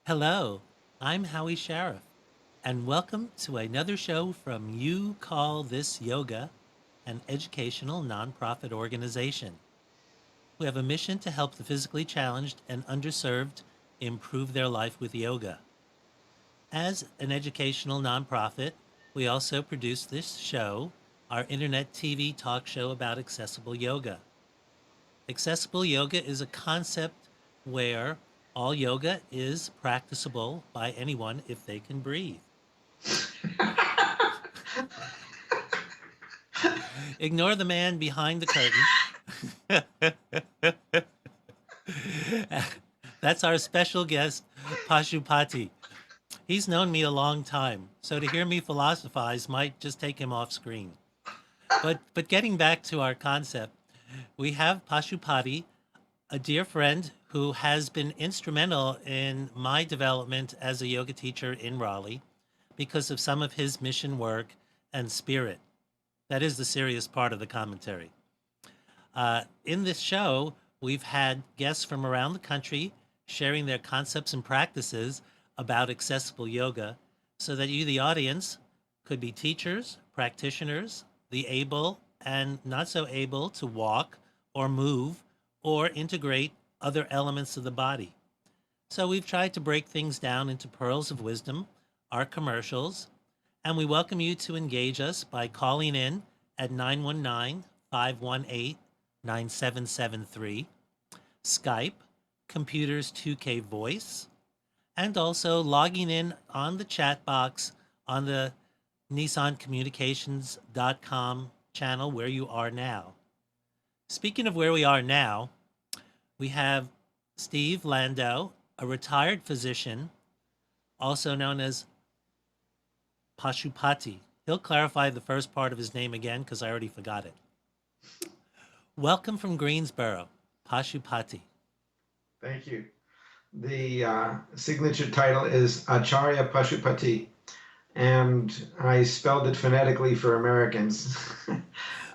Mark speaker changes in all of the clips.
Speaker 1: Hello, I'm Howie Sheriff, and welcome to another show from You Call This Yoga, an educational nonprofit organization. We have a mission to help the physically challenged and underserved improve their life with yoga. As an educational nonprofit, we also produce this show, our internet TV talk show about accessible yoga. Accessible yoga is a concept where all yoga is practicable by anyone if they can breathe. Ignore the man behind the curtain. That's our special guest, Pashupati. He's known me a long time, so to hear me philosophize might just take him off screen. But getting back to our concept, we have Pashupati, a dear friend who has been instrumental in my development as a yoga teacher in Raleigh because of some of his mission work and spirit. That is the serious part of the commentary. In this show, we've had guests from around the country sharing their concepts and practices about accessible yoga so that you, the audience, could be teachers, practitioners, the able and not so able to walk or move or integrate other elements of the body. So we've tried to break things down into pearls of wisdom, our commercials, and we welcome you to engage us by calling in at 919-518-9773, Skype, Computers 2K Voice, and also logging in on the chat box on the NissanCommunications.com channel where you are now. Speaking of where we are now, we have Steve Landau, a retired physician, also known as Pashupati. He'll clarify the first part of his name again because I already forgot it. Welcome from Greensboro, Pashupati.
Speaker 2: Thank you. The signature title is Acharya Pashupati, and I spelled it phonetically for Americans.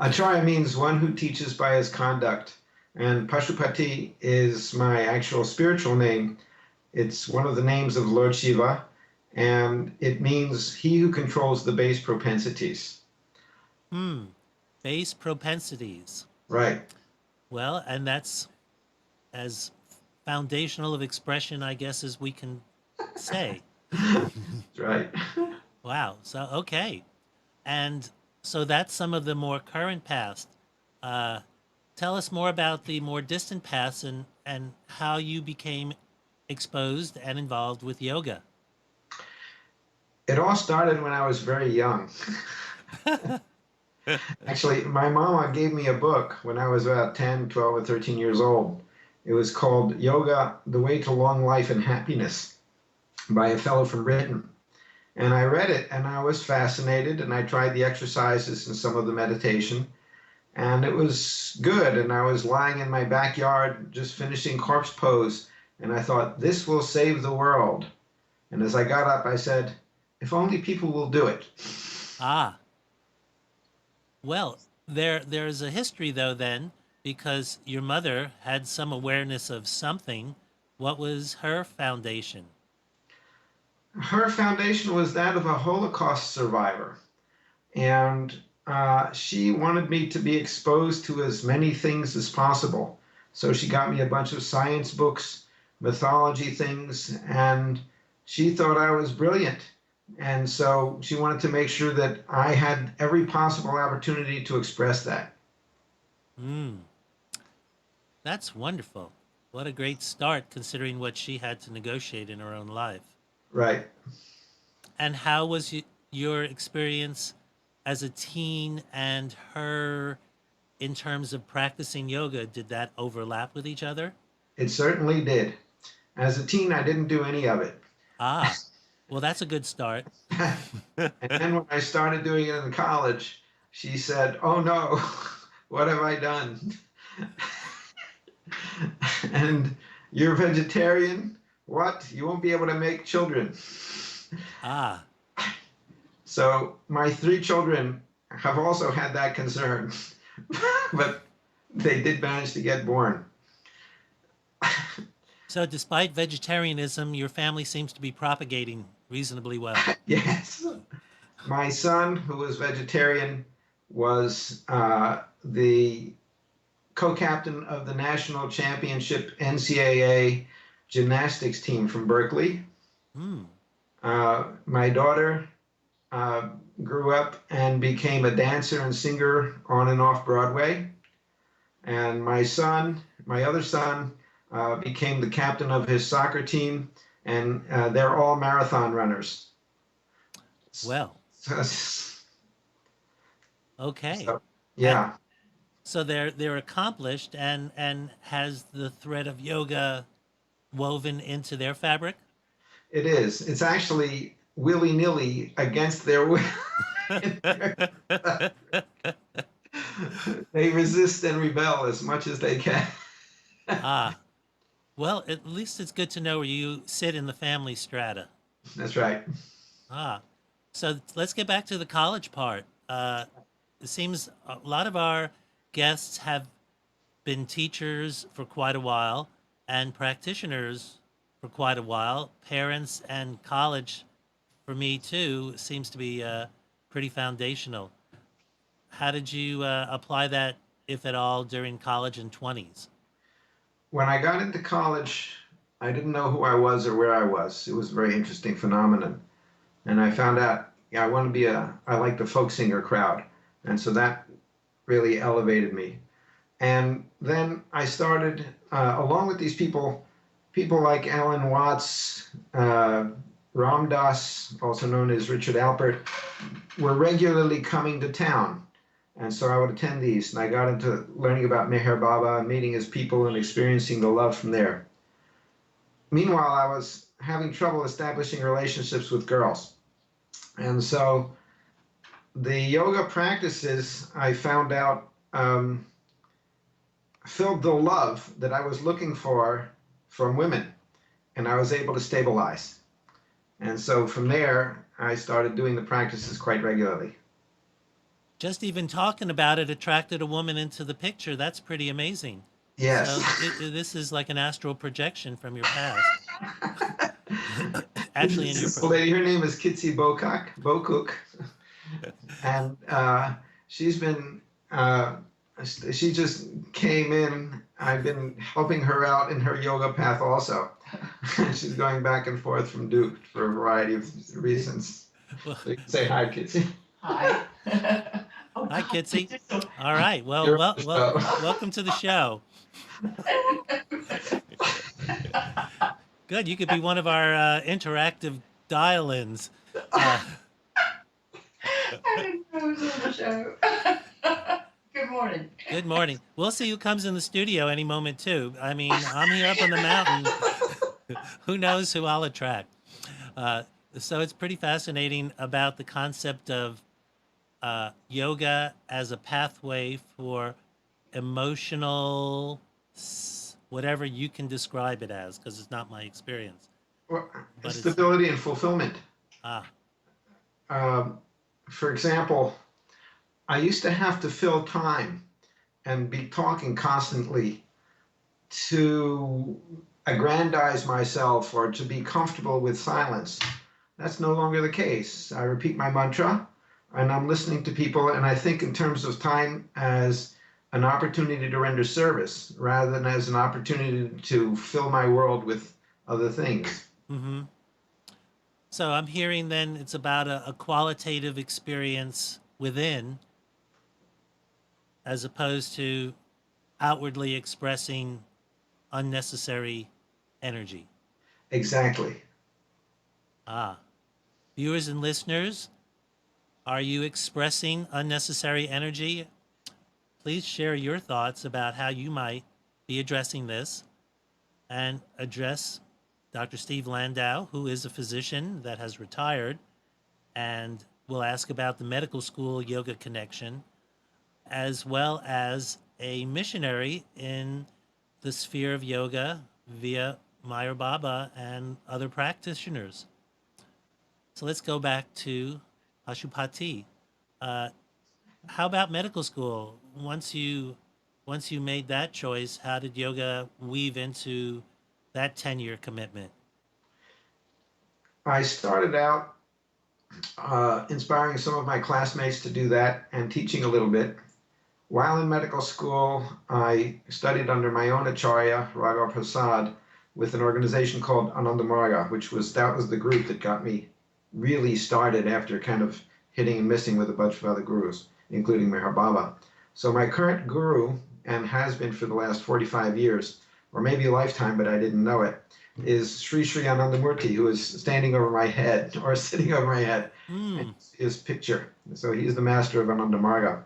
Speaker 2: Acharya means one who teaches by his conduct, and Pashupati is my actual spiritual name. It's one of the names of Lord Shiva, and it means he who controls the base propensities.
Speaker 1: Base propensities.
Speaker 2: Right.
Speaker 1: Well, and that's as foundational of expression, I guess, as we can say.
Speaker 2: Right.
Speaker 1: Wow. So, okay. And so that's some of the more current past. Tell us more about the more distant past and how you became exposed and involved with yoga.
Speaker 2: It all started when I was very young. Actually, my mama gave me a book when I was about 10, 12, or 13 years old. It was called Yoga, The Way to Long Life and Happiness by a fellow from Britain. And I read it and I was fascinated and I tried the exercises and some of the meditation. And it was good. And I was lying in my backyard just finishing corpse pose. And I thought, this will save the world. And as I got up, I said, if only people will do it.
Speaker 1: Ah. Well, there's a history though then, because your mother had some awareness of something. What was her foundation?
Speaker 2: Her foundation was that of a Holocaust survivor. And she wanted me to be exposed to as many things as possible. So she got me a bunch of science books, mythology things, and she thought I was brilliant. And so she wanted to make sure that I had every possible opportunity to express that.
Speaker 1: That's wonderful. What a great start considering what she had to negotiate in her own life.
Speaker 2: Right.
Speaker 1: And how was your experience as a teen and her in terms of practicing yoga, did that overlap with each other?
Speaker 2: It certainly did. As a teen, I didn't do any of it.
Speaker 1: Ah, well, that's a good start.
Speaker 2: And then when I started doing it in college, she said, "Oh no, what have I done?" And you're a vegetarian? What? You won't be able to make children.
Speaker 1: Ah,
Speaker 2: So my three children have also had that concern, but they did manage to get born.
Speaker 1: so despite vegetarianism, your family seems to be propagating reasonably well.
Speaker 2: Yes. My son, who was vegetarian, was the co-captain of the national championship NCAA gymnastics team from Berkeley.
Speaker 1: Hmm.
Speaker 2: My daughter uh, grew up and became a dancer and singer on and off Broadway. And my son, my other son, became the captain of his soccer team, and they're all marathon runners.
Speaker 1: Well,
Speaker 2: So,
Speaker 1: okay.
Speaker 2: so
Speaker 1: And
Speaker 2: yeah,
Speaker 1: so they're accomplished, and has the thread of yoga woven into their fabric?
Speaker 2: it is. It's actually willy nilly against their will. They resist and rebel as much as they can.
Speaker 1: Ah, well, at least it's good to know where you sit in the family strata.
Speaker 2: That's right.
Speaker 1: Ah, so let's get back to the college part. It seems a lot of our guests have been teachers for quite a while and practitioners for quite a while. Parents and college, for me too, seems to be pretty foundational. How did you apply that, if at all, during college and 20s?
Speaker 2: When I got into college, I didn't know who I was or where I was. It was a very interesting phenomenon. And I found out, yeah, I like the folk singer crowd. And so that really elevated me. And then I started, along with these people, people like Alan Watts, Ram Dass, also known as Richard Alpert, were regularly coming to town. And so I would attend these, and I got into learning about Meher Baba, meeting his people, and experiencing the love from there. Meanwhile, I was having trouble establishing relationships with girls. And so the yoga practices I found out filled the love that I was looking for from women, and I was able to stabilize. And so from there, I started doing the practices quite regularly.
Speaker 1: Just even talking about it attracted a woman into the picture. That's pretty amazing.
Speaker 2: Yes.
Speaker 1: So this is like an astral projection from your past. Actually, in your
Speaker 2: This lady, her name is Kitsi Bokuk, and she's been, uh, she just came in. I've been helping her out in her yoga path also. She's going back and forth from Duke for a variety of reasons.
Speaker 1: well,
Speaker 2: So you can say hi, Kitsi.
Speaker 3: Hi. Oh
Speaker 1: hi,
Speaker 3: God.
Speaker 1: Kitsy. All right. Well,
Speaker 2: You're on
Speaker 1: well,
Speaker 2: the
Speaker 1: well.
Speaker 2: show.
Speaker 1: Welcome to the show. Good. You could be one of our interactive dial-ins. Uh,
Speaker 3: I didn't know it was on the show. Good morning.
Speaker 1: good morning. We'll see who comes in the studio any moment too. I mean, I'm here up on the mountain. Who knows who I'll attract? Uh, so it's pretty fascinating about the concept of yoga as a pathway for emotional, whatever you can describe it as, because it's not my experience.
Speaker 2: Well,
Speaker 1: But it's
Speaker 2: stability and fulfillment.
Speaker 1: ah
Speaker 2: Um, for example, I used to have to fill time and be talking constantly to aggrandize myself or to be comfortable with silence. That's no longer the case. I repeat my mantra and I'm listening to people, and I think in terms of time as an opportunity to render service rather than as an opportunity to fill my world with other things.
Speaker 1: mm-hmm. So I'm hearing then it's about a qualitative experience within, as opposed to outwardly expressing unnecessary energy.
Speaker 2: Exactly.
Speaker 1: Ah, viewers and listeners, are you expressing unnecessary energy? please share your thoughts about how you might be addressing this and address Dr. Steve Landau, who is a physician that has retired, and we'll ask about the medical school yoga connection, as well as a missionary in the sphere of yoga via Meyer Baba and other practitioners. So let's go back to Pashupati. Uh, how about medical school? Once you made that choice, how did yoga weave into that 10-year commitment?
Speaker 2: I started out inspiring some of my classmates to do that and teaching a little bit. While in medical school, I studied under my own Acharya, Raghav Prasad, with an organization called Anandamarga, that was the group that got me really started after kind of hitting and missing with a bunch of other gurus, including Meher Baba. So my current guru, and has been for the last 45 years, or maybe a lifetime, but I didn't know it, is Sri Sri Anandamurti, who is standing over my head, or sitting over my head, and his picture. So he's the master of Anandamarga.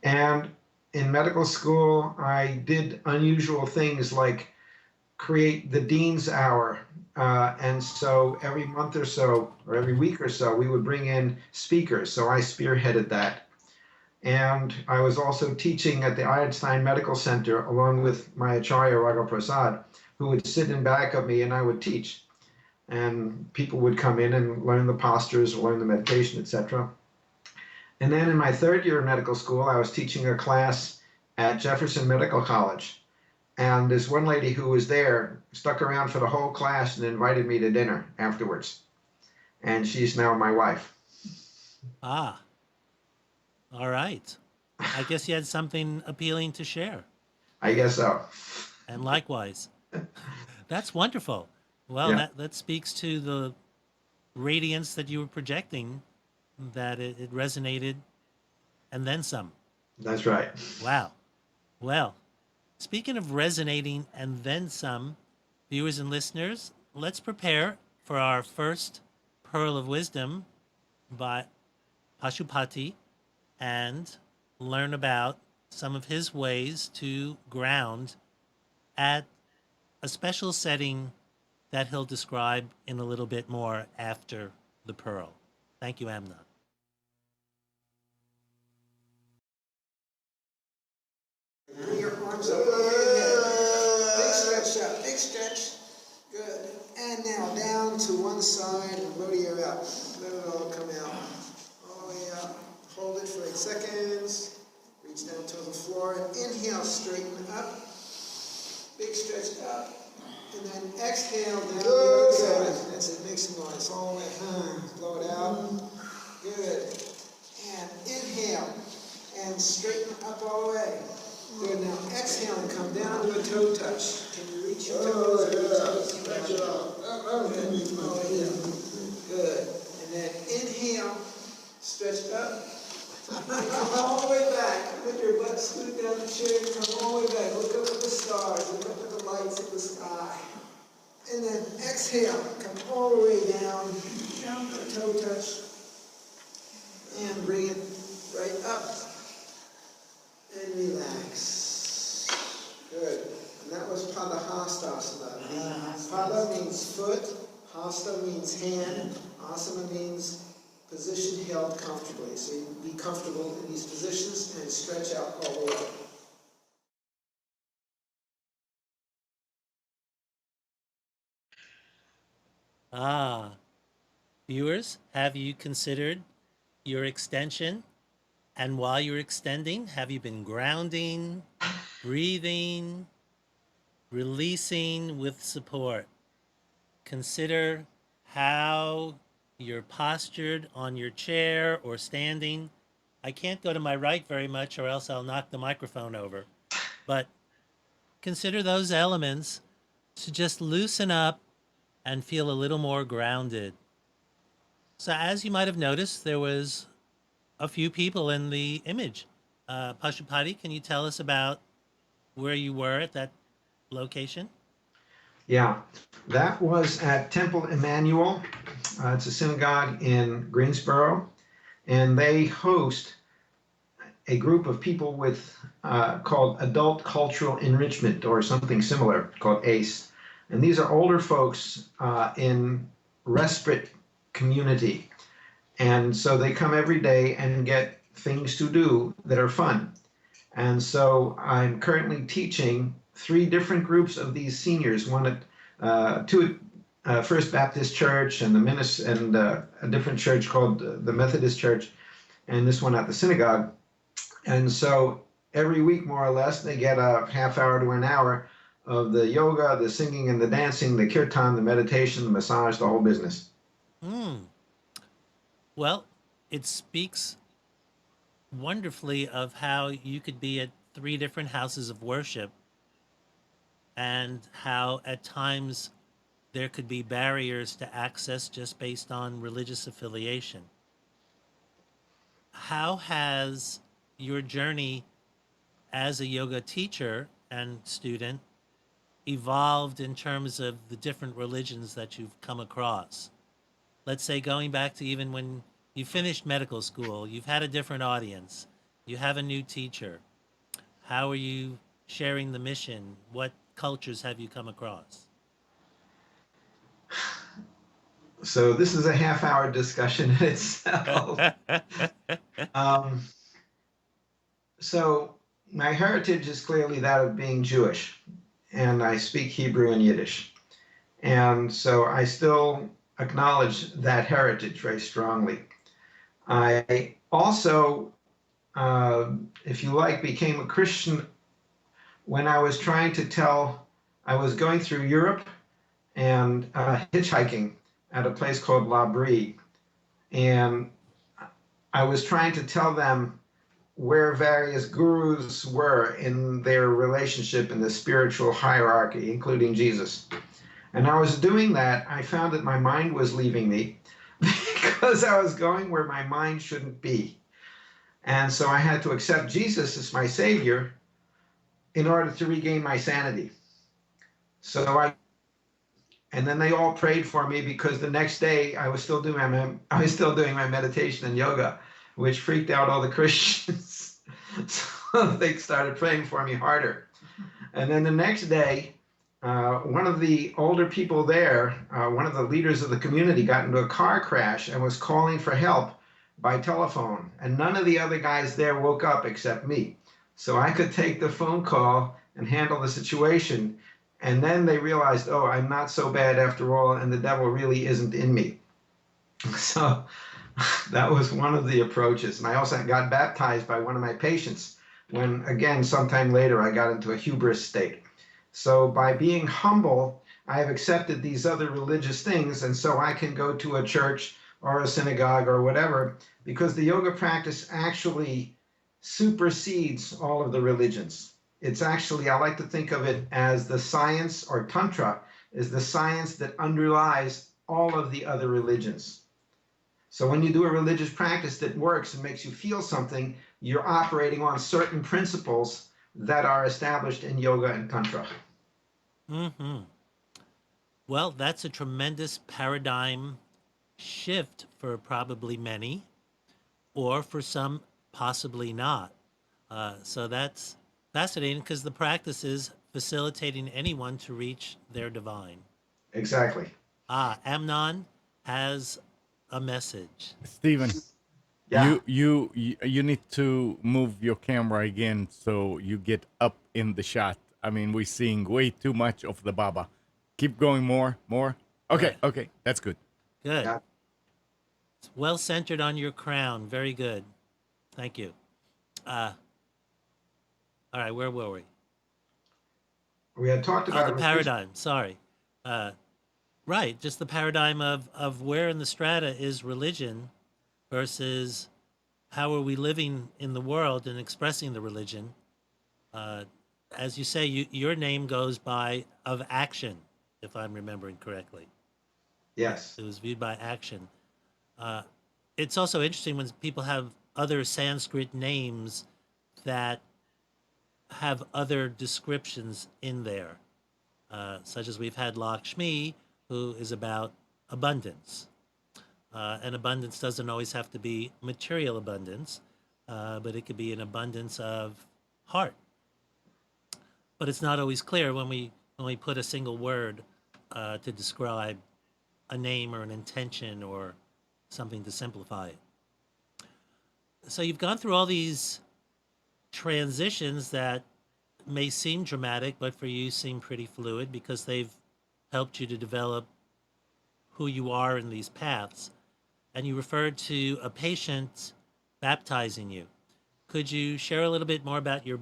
Speaker 2: And in medical school, I did unusual things like create the Dean's Hour. And so every month or so, or every week or so, we would bring in speakers. So I spearheaded that. And I was also teaching at the Einstein Medical Center along with my Acharya Raghav Prasad, who would sit in back of me and I would teach. And people would come in and learn the postures, learn the meditation, etc. And then in my third year of medical school, I was teaching a class at Jefferson Medical College. And this one lady who was there stuck around for the whole class and invited me to dinner afterwards. And she's now my wife.
Speaker 1: Ah, all right. I guess you had something appealing to share.
Speaker 2: I guess so.
Speaker 1: And likewise. That's wonderful. Well,
Speaker 2: Yeah.
Speaker 1: that speaks to the radiance that you were projecting, that it resonated and then some.
Speaker 2: That's right.
Speaker 1: Wow. Well, speaking of resonating and then some, viewers and listeners, let's prepare for our first pearl of wisdom by Pashupati and learn about some of his ways to ground at a special setting that he'll describe in a little bit more after the pearl. Thank you, Amnon.
Speaker 4: Bring your arms up over your head. Big stretch out, big stretch. Good. And now down to one side and rodeo out. Let it all come out. All the way out. Hold it for 8 seconds. Reach down to the floor. Inhale, straighten up. Big stretch up. And then exhale down the other side. That's it. Make some noise. All the way. Blow it out. Good. And inhale. And straighten up all the way. Good. Now exhale and come down to a toe touch. Can you reach your toes? Stretch it out. Good. And then inhale, stretch up. And come all the way back. Put your butt scoot down the chair. Come all the way back. Look up at the stars. Look up at the lights of the sky. And then exhale. Come all the way down. Down to a toe touch. And bring it right up. And relax. Good. And that was Padahastasana. Pada means foot, hasta means hand, asana means position held comfortably. So you be comfortable in these positions and stretch out all the way.
Speaker 1: Ah, viewers, have you considered your extension? And while you're extending, have you been grounding, breathing, releasing with support? Consider how you're postured on your chair or standing. I can't go to my right very much or else I'll knock the microphone over. But consider those elements to just loosen up and feel a little more grounded. So as you might have noticed, there was a few people in the image. Pashupati, can you tell us about where you were at that location?
Speaker 2: Yeah, that was at Temple Emmanuel. It's a synagogue in Greensboro, and they host a group of people with called adult cultural enrichment or something similar called ACE. And these are older folks in respite community. And so they come every day and get things to do that are fun. And so I'm currently teaching 3 different groups of these seniors, one at 2 at First Baptist Church and a different church called the Methodist Church, and this one at the synagogue. And so every week, more or less, they get a half hour to an hour of the yoga, the singing and the dancing, the kirtan, the meditation, the massage, the whole business.
Speaker 1: Well, it speaks wonderfully of how you could be at 3 different houses of worship and how at times there could be barriers to access just based on religious affiliation. How has your journey as a yoga teacher and student evolved in terms of the different religions that you've come across? Let's say going back to even when you finished medical school, you've had a different audience, you have a new teacher. How are you sharing the mission? What cultures have you come across?
Speaker 2: So this is a half-hour discussion in itself. So my heritage is clearly that of being Jewish, and I speak Hebrew and Yiddish. And so I still acknowledge that heritage very strongly. I also, if you like, became a Christian when I was I was going through Europe and hitchhiking at a place called La Brie. And I was trying to tell them where various gurus were in their relationship in the spiritual hierarchy, including Jesus. And I was doing that, I found that my mind was leaving me because I was going where my mind shouldn't be. And so I had to accept Jesus as my savior in order to regain my sanity. And then they all prayed for me because the next day I was still doing my meditation and yoga, which freaked out all the Christians. So they started praying for me harder. And then the next day, one of the older people there, one of the leaders of the community, got into a car crash and was calling for help by telephone. And none of the other guys there woke up except me. So I could take the phone call and handle the situation. And then they realized, oh, I'm not so bad after all, and the devil really isn't in me. So that was one of the approaches. And I also got baptized by one of my patients when, again, sometime later, I got into a hubris state. So by being humble, I have accepted these other religious things, and so I can go to a church or a synagogue or whatever, because the yoga practice actually supersedes all of the religions. It's actually, I like to think of it as the science, or tantra is the science that underlies all of the other religions. So when you do a religious practice that works and makes you feel something, you're operating on certain principles that are established in yoga and tantra.
Speaker 1: Mm-hmm. Well, that's a tremendous paradigm shift for probably many, or for some, possibly not. So that's fascinating because the practice is facilitating anyone to reach their divine.
Speaker 2: Exactly.
Speaker 1: Amnon has a message.
Speaker 5: Stephen,
Speaker 2: Yeah.
Speaker 5: you need to move your camera again so you get up in the shot. I mean, we're seeing way too much of the Baba. Keep going more. Okay,
Speaker 1: Yeah.
Speaker 5: okay, that's good.
Speaker 1: Good.
Speaker 2: Yeah.
Speaker 1: It's well centered on your crown. Very good. Thank you. All right, where were we?
Speaker 2: We had talked about
Speaker 1: The paradigm. Sorry. Right, just the paradigm of where in the strata is religion versus how are we living in the world and expressing the religion. As you say, your name goes by of action, if I'm remembering correctly.
Speaker 2: Yes.
Speaker 1: It was viewed by action. It's also interesting when people have other Sanskrit names that have other descriptions in there, such as we've had Lakshmi, who is about abundance. And abundance doesn't always have to be material abundance. but it could be an abundance of heart. But it's not always clear when we put a single word to describe a name or an intention or something to simplify it. So you've gone through all these transitions that may seem dramatic, but for you seem pretty fluid because they've helped you to develop who you are in these paths. And you referred to a patient baptizing you. Could you share a little bit more about your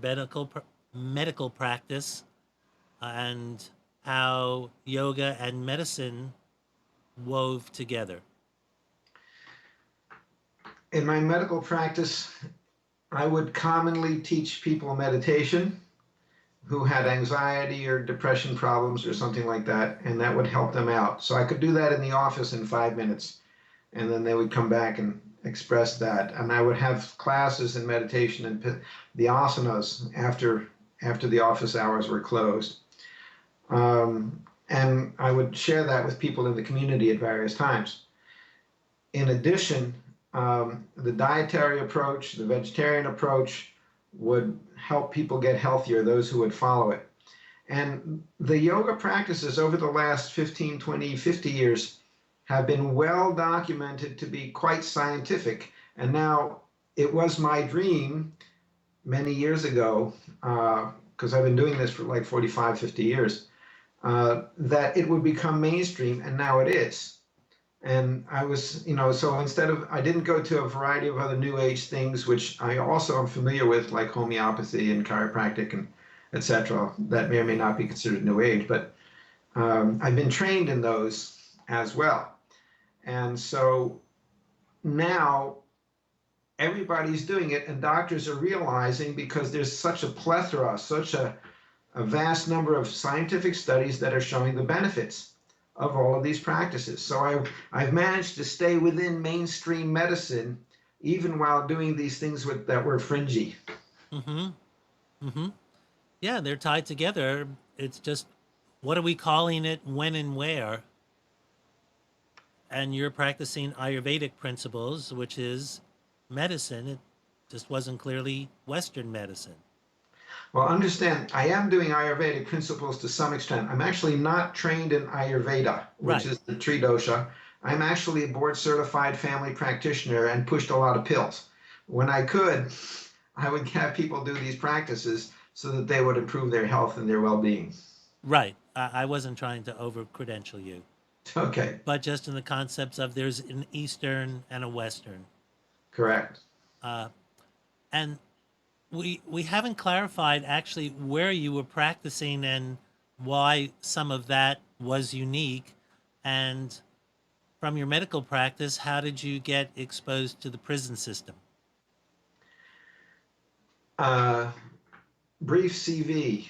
Speaker 1: medical practice and how yoga and medicine wove together?
Speaker 2: In my medical practice, I would commonly teach people meditation who had anxiety or depression problems or something like that, and that would help them out. So I could do that in the office in 5 minutes, and then they would come back and express that. And I would have classes in meditation and the asanas after the office hours were closed. And I would share that with people in the community at various times. In addition, the dietary approach, the vegetarian approach would help people get healthier, those who would follow it. And the yoga practices over the last 15, 20, 50 years have been well documented to be quite scientific. And now it was my dream many years ago, because I've been doing this for like 45, 50 years, that it would become mainstream, and now it is. And I was, so I didn't go to a variety of other new age things, which I also am familiar with, like homeopathy and chiropractic and etc. That may or may not be considered new age, but I've been trained in those as well. And so now everybody's doing it, and doctors are realizing, because there's such a plethora, such a vast number of scientific studies that are showing the benefits of all of these practices. So I've managed to stay within mainstream medicine, even while doing these things that were fringy.
Speaker 1: Mm-hmm. Mm-hmm. Yeah, they're tied together. It's just, what are we calling it, when and where? And you're practicing Ayurvedic principles, which is medicine. It just wasn't clearly Western medicine.
Speaker 2: Well, understand, I am doing Ayurvedic principles to some extent. I'm actually not trained in Ayurveda, which
Speaker 1: Right.
Speaker 2: is the tree dosha. I'm actually a board certified family practitioner and pushed a lot of pills. When I could, I would have people do these practices so that they would improve their health and their well-being.
Speaker 1: Right. I wasn't trying to over credential you,
Speaker 2: Okay,
Speaker 1: but just in the concepts of there's an Eastern and a Western.
Speaker 2: correct.
Speaker 1: Uh, and we haven't clarified actually where you were practicing and why some of that was unique. And from your medical practice, how did you get exposed to the prison system?
Speaker 2: Brief CV.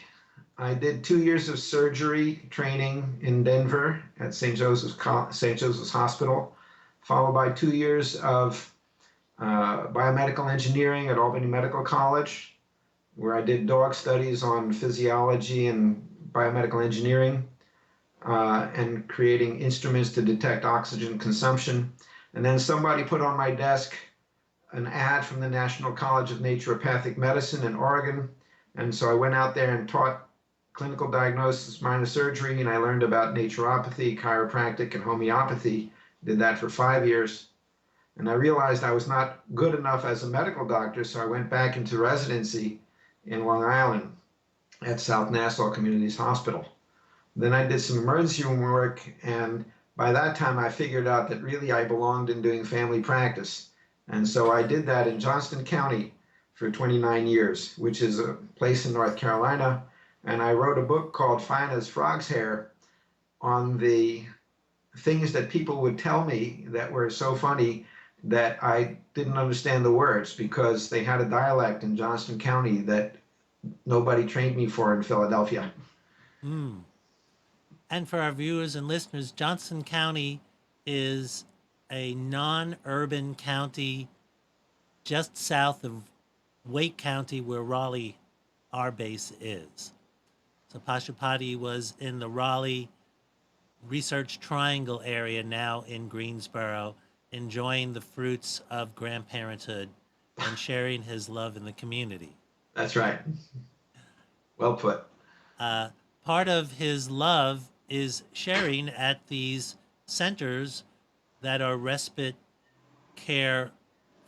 Speaker 2: I did 2 years of surgery training in Denver at St. Joseph's Hospital, followed by 2 years of biomedical engineering at Albany Medical College, where I did dog studies on physiology and biomedical engineering, and creating instruments to detect oxygen consumption. And then somebody put on my desk an ad from the National College of Naturopathic Medicine in Oregon. And so I went out there and taught clinical diagnosis, minor surgery, and I learned about naturopathy, chiropractic, and homeopathy. Did that for 5 years. And I realized I was not good enough as a medical doctor, so I went back into residency in Long Island at South Nassau Communities Hospital. Then I did some emergency room work, and by that time I figured out that really I belonged in doing family practice. And so I did that in Johnston County for 29 years, which is a place in North Carolina. And I wrote a book called Fine as Frog's Hair on the things that people would tell me that were so funny that I didn't understand the words, because they had a dialect in Johnston County that nobody trained me for in Philadelphia.
Speaker 1: Mm. And for our viewers and listeners, Johnson County is a non-urban county just south of Wake County, where Raleigh, our base, is. So Pashupati was in the Raleigh Research Triangle area, now in Greensboro, enjoying the fruits of grandparenthood and sharing his love in the community.
Speaker 2: That's right. Well put.
Speaker 1: Uh, Part of his love is sharing at these centers that are respite care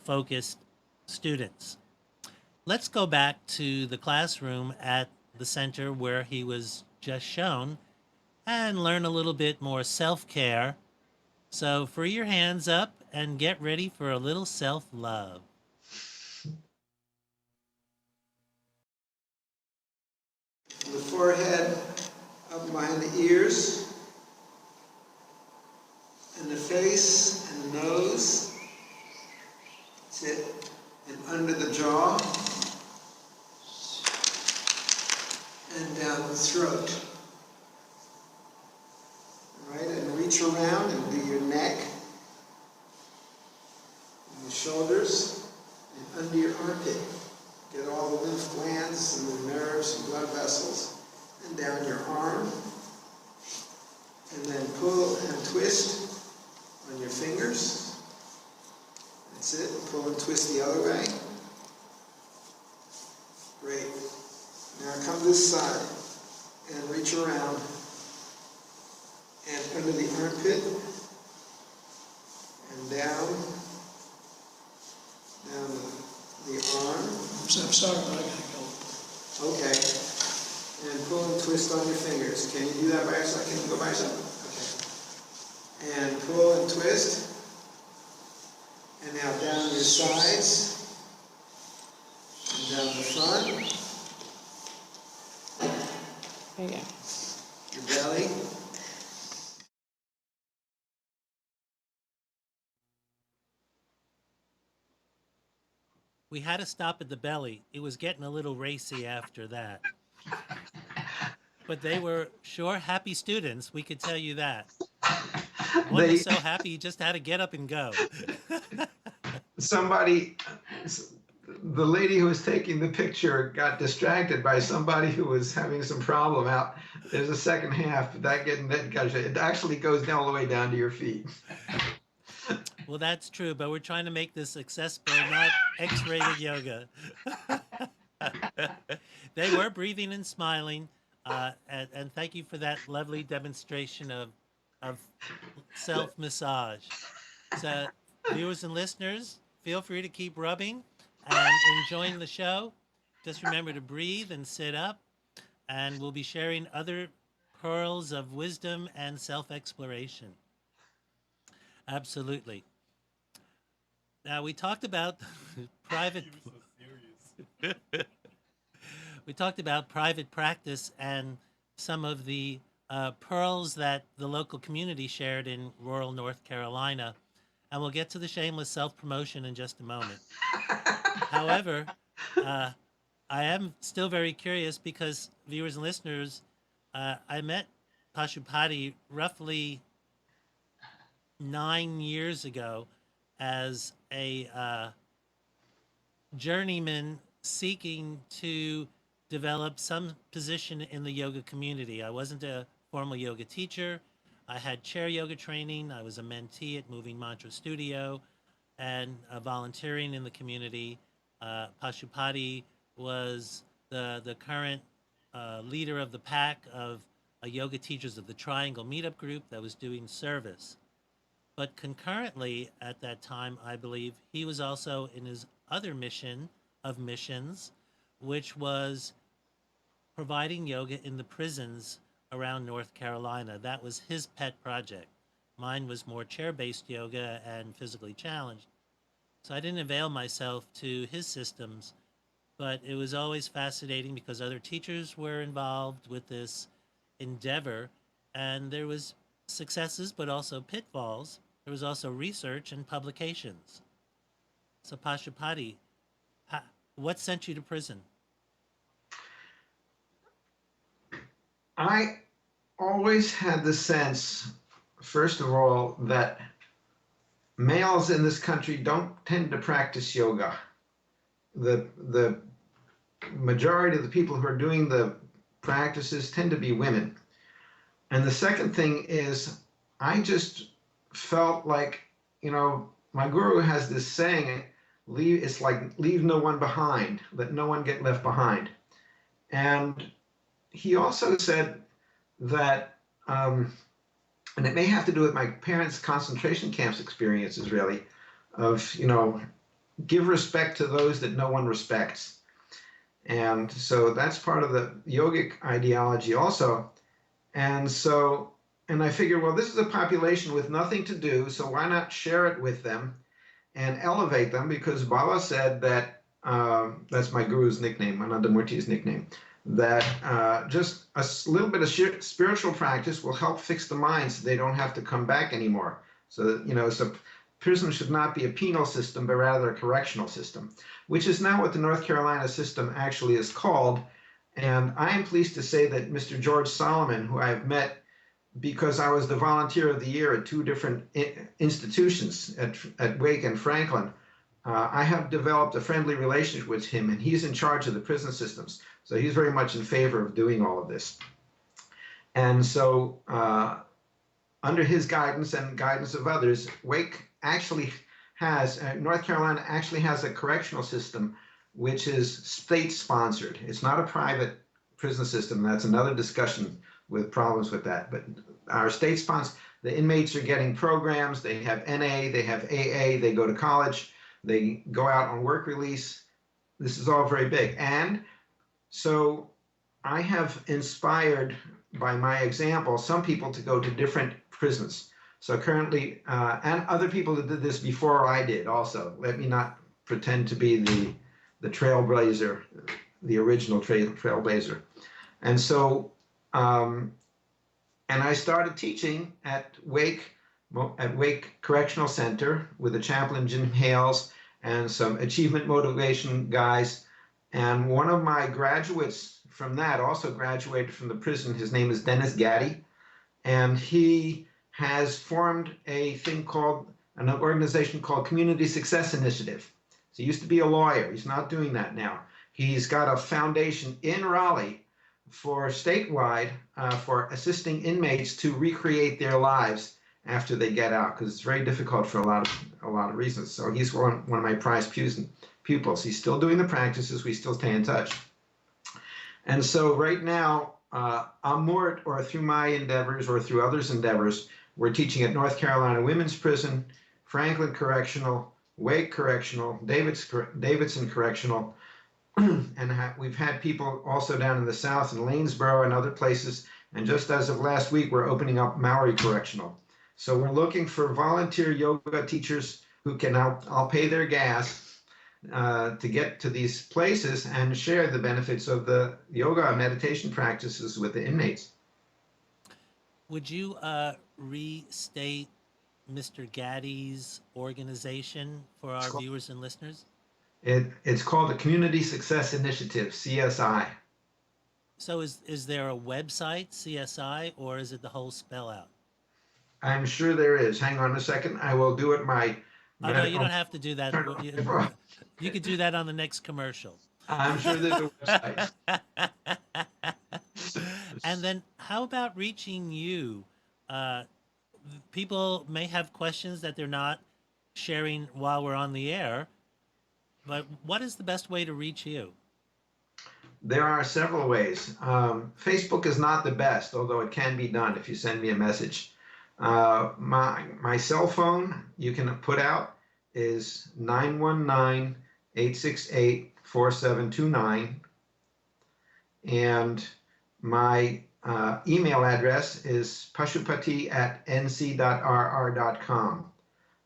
Speaker 1: focused students. Let's go back to the classroom at the center where he was just shown and learn a little bit more self care. So, free your hands up and get ready for a little self love.
Speaker 4: The forehead up behind the ears, and the face and the nose. That's it. And under the jaw, and down the throat. All right, and reach around and do your neck, and the shoulders, and under your armpit. Get all the lymph glands and the nerves and blood vessels, and down your arm. And then pull and twist on your fingers. That's it. Pull and twist the other way. Great. Now come this side and reach around and under the armpit and down the arm.
Speaker 6: I'm sorry, but I gotta go.
Speaker 4: Okay. And pull and twist on your fingers. Can you do that by yourself? Can you go by yourself? Okay. And pull and twist. And now down your sides. And down the front.
Speaker 3: There you go.
Speaker 4: Your belly.
Speaker 1: We had to stop at the belly. It was getting a little racy after that. But they were sure happy students, we could tell you that. One
Speaker 2: They,
Speaker 1: was so happy he just had to get up and go.
Speaker 2: somebody, the lady who was taking the picture got distracted by somebody who was having some problem out. There's a second half, but it actually goes all the way down to your feet.
Speaker 1: Well, that's true, but we're trying to make this accessible, not X-rated yoga. They were breathing and smiling, and thank you for that lovely demonstration of self-massage. So, viewers and listeners, feel free to keep rubbing and enjoying the show. Just remember to breathe and sit up, and we'll be sharing other pearls of wisdom and self-exploration. Absolutely. Now we talked about private. We talked about private practice and some of the pearls that the local community shared in rural North Carolina, and we'll get to the shameless self-promotion in just a moment. However, I am still very curious because viewers and listeners, I met Pashupati roughly 9 years ago as a journeyman seeking to develop some position in the yoga community. I wasn't a formal yoga teacher. I had chair yoga training. I was a mentee at Moving Mantra Studio and volunteering in the community. Pashupati was the current leader of the pack of Yoga Teachers of the Triangle meetup group that was doing service. But concurrently at that time, I believe he was also in his other mission of missions, which was providing yoga in the prisons around North Carolina. That was his pet project. Mine was more chair-based yoga and physically challenged. So I didn't avail myself to his systems, but it was always fascinating because other teachers were involved with this endeavor, and there was successes but also pitfalls. There was also research and publications. So Pashupati, what sent you to prison?
Speaker 2: I always had the sense, first of all, that males in this country don't tend to practice yoga. The majority of the people who are doing the practices tend to be women. And the second thing is, I just felt like, my guru has this saying, it's like leave no one behind, let no one get left behind. And he also said that, and it may have to do with my parents' concentration camps experiences, really, of, give respect to those that no one respects. And so that's part of the yogic ideology also. And so, and I figured, well, this is a population with nothing to do, so why not share it with them and elevate them? Because Baba said that, that's my guru's nickname, Anandamurti's nickname, that just a little bit of spiritual practice will help fix the mind so they don't have to come back anymore. So that, so prison should not be a penal system, but rather a correctional system, which is now what the North Carolina system actually is called. And I am pleased to say that Mr. George Solomon, who I've met because I was the volunteer of the year at two different institutions at Wake and Franklin, I have developed a friendly relationship with him, and he's in charge of the prison systems. So he's very much in favor of doing all of this. And so under his guidance and guidance of others, Wake actually has, North Carolina actually has a correctional system which is state sponsored. It's not a private prison system. That's another discussion with problems with that. But our state sponsor, the inmates are getting programs. They have NA, they have AA, they go to college, they go out on work release. This is all very big. And so I have inspired, by my example, some people to go to different prisons. So currently, and other people that did this before I did also. Let me not pretend to be the trailblazer, the original trailblazer. And so, and I started teaching at Wake Correctional Center with the chaplain Jim Hales and some achievement motivation guys. And one of my graduates from that also graduated from the prison. His name is Dennis Gaddy, and he has formed an organization called Community Success Initiative. So he used to be a lawyer. He's not doing that now. He's got a foundation in Raleigh for statewide for assisting inmates to recreate their lives after they get out, because it's very difficult for a lot of reasons. So he's one of my prized pupils. He's still doing the practices. We still stay in touch. And so right now, I'm more, or through my endeavors or through others' endeavors, we're teaching at North Carolina Women's Prison, Franklin Correctional, Wake Correctional, Davidson Correctional, and we've had people also down in the South in Lanesboro and other places. And just as of last week, we're opening up Maori Correctional. So we're looking for volunteer yoga teachers who can, I'll pay their gas to get to these places and share the benefits of the yoga and meditation practices with the inmates.
Speaker 1: Would you restate Mr. Gaddy's organization for our viewers and listeners?
Speaker 2: It's called the Community Success Initiative, CSI.
Speaker 1: So is there a website, CSI, or is it the whole spell out?
Speaker 2: I'm sure there is. Hang on a second. I will do it
Speaker 1: Oh, no, you don't have to do that. You could do that on the next commercial.
Speaker 2: I'm sure there's a website.
Speaker 1: And then how about reaching you? People may have questions that they're not sharing while we're on the air, but what is the best way to reach you?
Speaker 2: There are several ways. Facebook is not the best, although it can be done if you send me a message. My cell phone you can put out is 919-868-4729. And my email address is pashupati@nc.rr.com.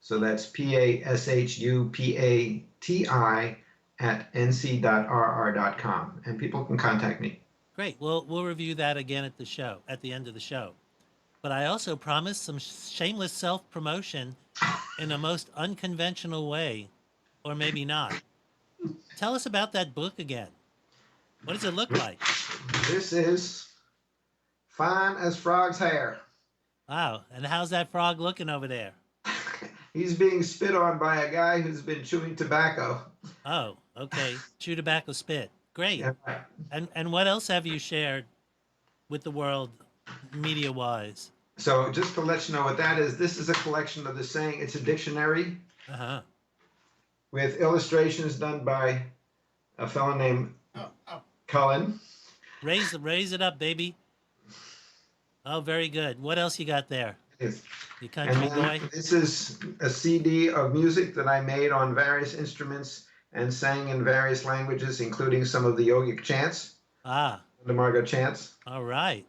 Speaker 2: So that's PASHUPATI@nc.rr.com. And people can contact me.
Speaker 1: Great. We'll review that again at the end of the show. But I also promised some shameless self-promotion in a most unconventional way, or maybe not. Tell us about that book again. What does it look like?
Speaker 2: This is fine as frog's hair.
Speaker 1: Wow. And how's that frog looking over there?
Speaker 2: He's being spit on by a guy who's been chewing tobacco.
Speaker 1: Oh, okay. Chew tobacco spit. Great.
Speaker 2: Yeah, right.
Speaker 1: And what else have you shared with the world media-wise?
Speaker 2: So just to let you know what that is, this is a collection of the saying. It's a dictionary.
Speaker 1: Uh-huh.
Speaker 2: with illustrations done by a fellow named Cullen.
Speaker 1: Raise it up, baby. Oh, very good. What else you got there?
Speaker 2: Yes.
Speaker 1: You
Speaker 2: And
Speaker 1: country
Speaker 2: then
Speaker 1: boy?
Speaker 2: this is a CD of music that I made on various instruments and sang in various languages, including some of the yogic chants,
Speaker 1: Ah,
Speaker 2: the Marga chants.
Speaker 1: all right.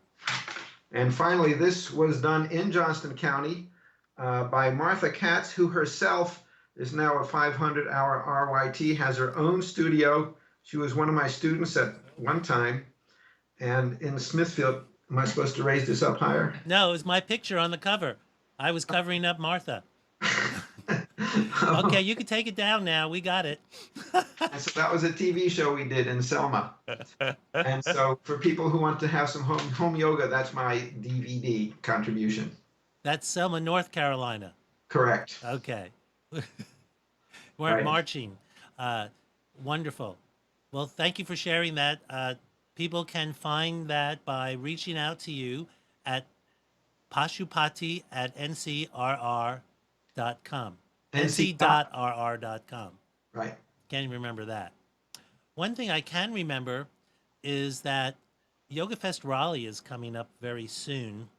Speaker 2: And finally, this was done in Johnston County by Martha Katz, who herself is now a 500-hour RYT, has her own studio. She was one of my students at one time. And in Smithfield, am I supposed to raise this up higher?
Speaker 1: No, it was my picture on the cover. I was covering up Martha. Okay, you can take it down now. We got it.
Speaker 2: And so that was a TV show we did in Selma. And so for people who want to have some home yoga, that's my DVD contribution.
Speaker 1: That's Selma, North Carolina.
Speaker 2: Correct.
Speaker 1: Okay. We're
Speaker 2: Right.
Speaker 1: marching. Wonderful. Well, thank you for sharing that. People can find that by reaching out to you at pashupati@ncrr.com. nc.rr.com.
Speaker 2: Right.
Speaker 1: Can't even remember that. One thing I can remember is that Yoga Fest Raleigh is coming up very soon.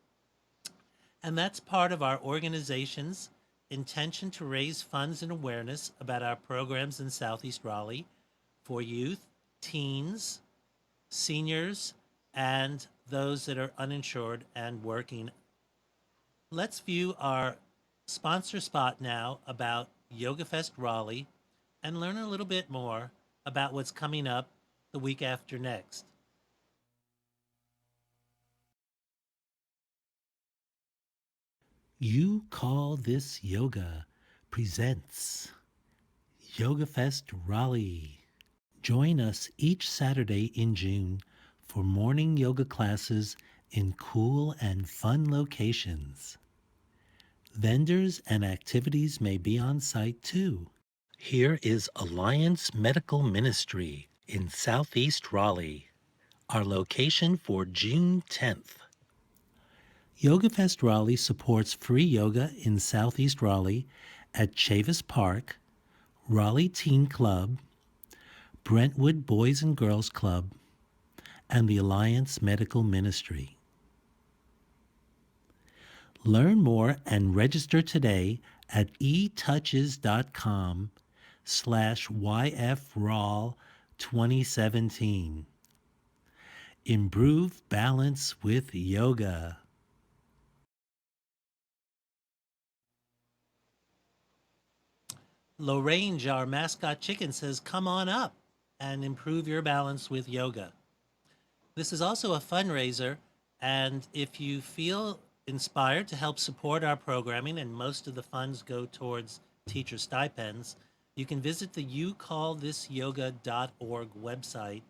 Speaker 1: And that's part of our organization's intention to raise funds and awareness about our programs in Southeast Raleigh for youth, teens, seniors, and those that are uninsured and working. Let's view our sponsor spot now about Yoga Fest Raleigh and learn a little bit more about what's coming up the week after next. You Call This Yoga presents Yoga Fest Raleigh. Join us each Saturday in June for morning yoga classes in cool and fun locations. Vendors and activities may be on site too. Here is Alliance Medical Ministry in Southeast Raleigh, our location for June 10th. Yoga Fest Raleigh supports free yoga in Southeast Raleigh at Chavis Park, Raleigh Teen Club, Brentwood Boys and Girls Club, and the Alliance Medical Ministry. Learn more and register today at etouches.com/YFRAL2017. Improve balance with yoga. Lorraine, our mascot chicken, says, come on up and improve your balance with yoga. This is also a fundraiser, and if you feel inspired to help support our programming, and most of the funds go towards teacher stipends, you can visit the youcallthisyoga.org website,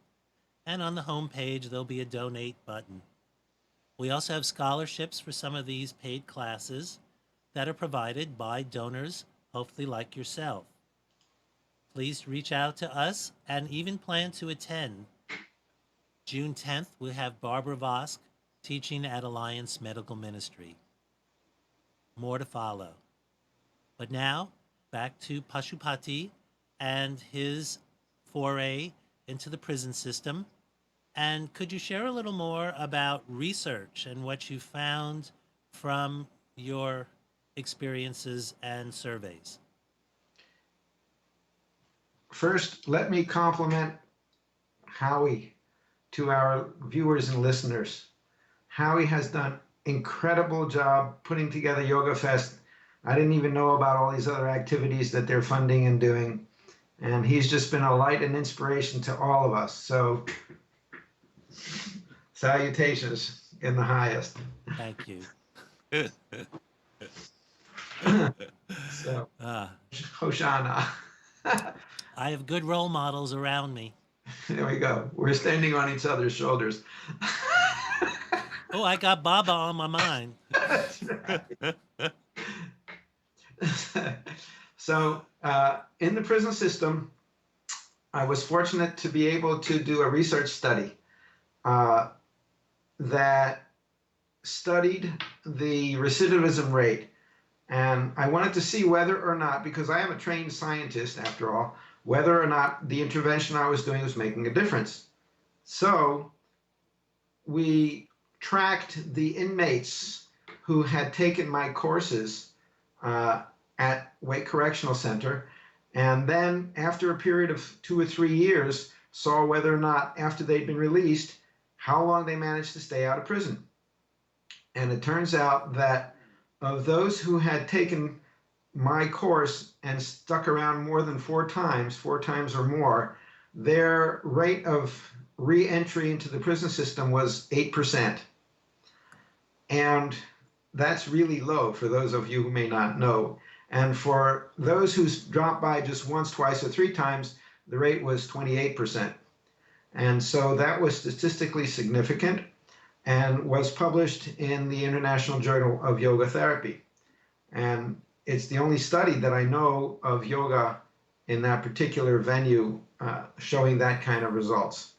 Speaker 1: and on the homepage there'll be a donate button. We also have scholarships for some of these paid classes that are provided by donors, hopefully like yourself. Please reach out to us and even plan to attend. June 10th, we have Barbara Vosk teaching at Alliance Medical Ministry. More to follow. But now, back to Pashupati and his foray into the prison system. And could you share a little more about research and what you found from your experiences and surveys?
Speaker 2: First, let me compliment Howie to our viewers and listeners. Howie has done incredible job putting together Yoga Fest. I didn't even know about all these other activities that they're funding and doing. And he's just been a light and inspiration to all of us. So salutations in the highest.
Speaker 1: Thank you.
Speaker 2: So
Speaker 1: Ah,
Speaker 2: Hoshana.
Speaker 1: I have good role models around me.
Speaker 2: There we go. We're standing on each other's shoulders.
Speaker 1: Oh, I got Baba on my mind.
Speaker 2: That's right. So in the prison system, I was fortunate to be able to do a research study that studied the recidivism rate And I wanted to see whether or not, because I am a trained scientist after all, whether or not the intervention I was doing was making a difference. So we tracked the inmates who had taken my courses at Wake Correctional Center, and then after a period of 2 or 3 years, saw whether or not, after they'd been released, how long they managed to stay out of prison. And it turns out that of those who had taken my course and stuck around more than 4 times or more, their rate of re-entry into the prison system was 8%. And that's really low for those of you who may not know. And for those who dropped by just once, twice, or 3 times, the rate was 28%. And so that was statistically significant and was published in the International Journal of Yoga Therapy. And it's the only study that I know of yoga in that particular venue showing that kind of results.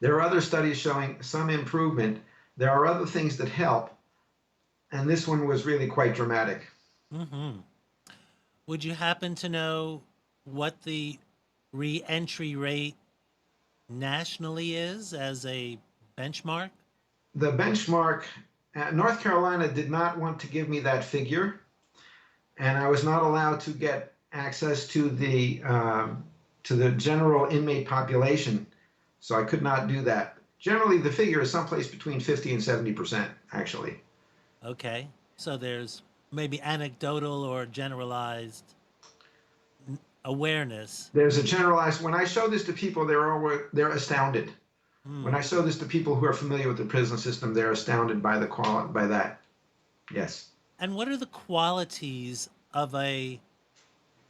Speaker 2: There are other studies showing some improvement. There are other things that help, and this one was really quite dramatic.
Speaker 1: Mm-hmm. Would you happen to know what the re-entry rate nationally is as a benchmark?
Speaker 2: The benchmark, North Carolina did not want to give me that figure, and I was not allowed to get access to the general inmate population, so I could not do that. Generally, the figure is someplace between 50 and 70%, actually.
Speaker 1: Okay, so there's maybe anecdotal or generalized awareness.
Speaker 2: There's a generalized, when I show this to people, they're astounded. When I show this to people who are familiar with the prison system, they're astounded by by that. Yes.
Speaker 1: And what are the qualities of a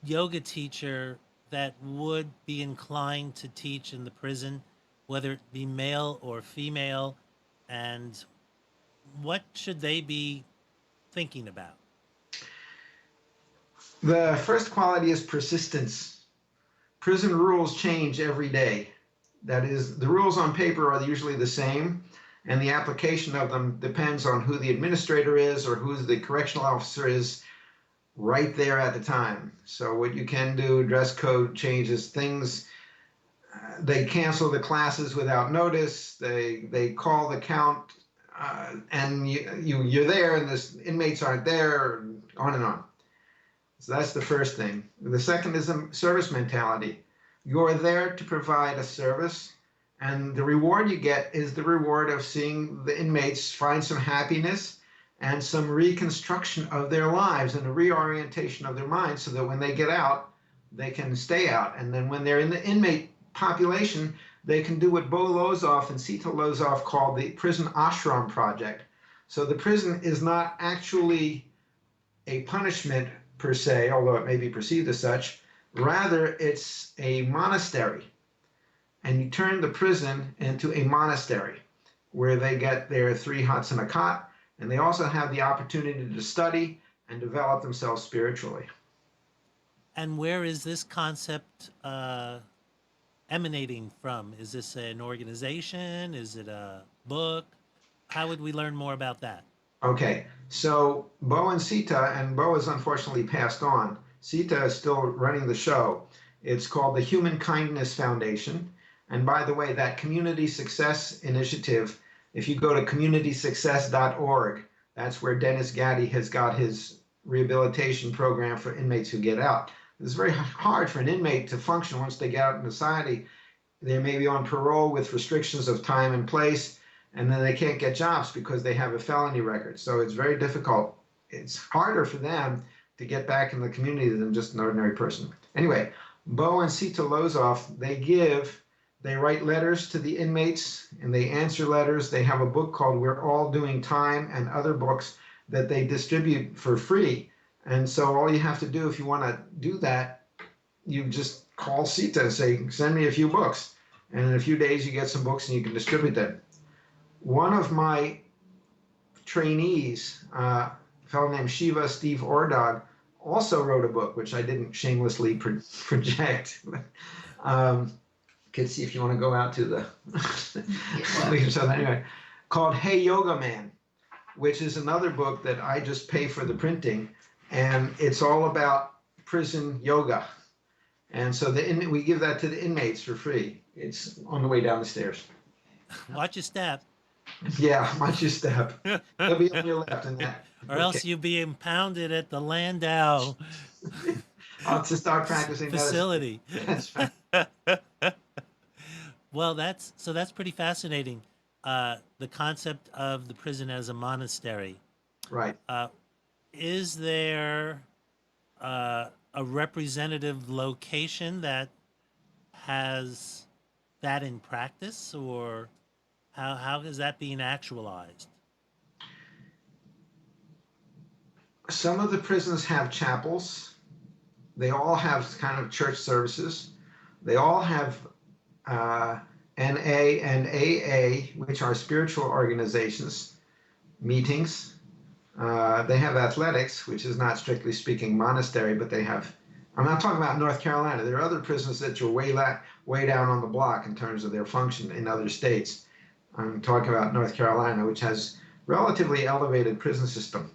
Speaker 1: yoga teacher that would be inclined to teach in the prison, whether it be male or female, and what should they be thinking about?
Speaker 2: The first quality is persistence. Prison rules change every day. That is, the rules on paper are usually the same, and the application of them depends on who the administrator is or who the correctional officer is right there at the time. So what you can do, dress code changes, things, they cancel the classes without notice, they call the count, and you're there and the inmates aren't there, on and on. So that's the first thing. The second is a service mentality. You're there to provide a service, and the reward you get is the reward of seeing the inmates find some happiness and some reconstruction of their lives and a reorientation of their minds so that when they get out, they can stay out. And then when they're in the inmate population, they can do what Bo Lozoff and Sita Lozoff called the Prison Ashram Project. So the prison is not actually a punishment per se, although it may be perceived as such. Rather, it's a monastery. And you turn the prison into a monastery where they get their 3 huts and a cot, and they also have the opportunity to study and develop themselves spiritually.
Speaker 1: And where is this concept emanating from? Is this an organization? Is it a book? How would we learn more about that?
Speaker 2: Okay, so Bo and Sita, and Bo has unfortunately passed on. Sita is still running the show. It's called the Human Kindness Foundation. And by the way, that community success initiative, if you go to communitysuccess.org, that's where Dennis Gaddy has got his rehabilitation program for inmates who get out. It's very hard for an inmate to function once they get out in society. They may be on parole with restrictions of time and place, and then they can't get jobs because they have a felony record. So it's very difficult. It's harder for them to get back in the community than just an ordinary person. Anyway, Bo and Sita Lozoff, they write letters to the inmates and they answer letters. They have a book called We're All Doing Time and other books that they distribute for free. And so all you have to do if you want to do that, you just call Sita and say, send me a few books. And in a few days you get some books and you can distribute them. One of my trainees, a fellow named Shiva Steve Ordog, also wrote a book, which I didn't shamelessly project. Could see if you want to go out to the, anyway, called Hey Yoga Man. which is another book that I just pay for the printing, and it's all about prison yoga. And so we give that to the inmates for free. It's on the way down the stairs.
Speaker 1: Watch your step.
Speaker 2: Yeah, watch your step. They'll be on your left in that.
Speaker 1: Or else you'll be impounded at the Landau
Speaker 2: I'll have to start practicing
Speaker 1: facility.
Speaker 2: medicine. That's right.
Speaker 1: Well, that's pretty fascinating. The concept of the prison as a monastery.
Speaker 2: Right.
Speaker 1: Is there a representative location that has that in practice, or how is that being actualized?
Speaker 2: Some of the prisons have chapels. They all have kind of church services. They all have NA and AA, which are spiritual organizations, meetings. They have athletics, which is not strictly speaking monastery, but they have. I'm not talking about North Carolina. There are other prisons that are way down on the block in terms of their function in other states. I'm talking about North Carolina, which has relatively elevated prison system.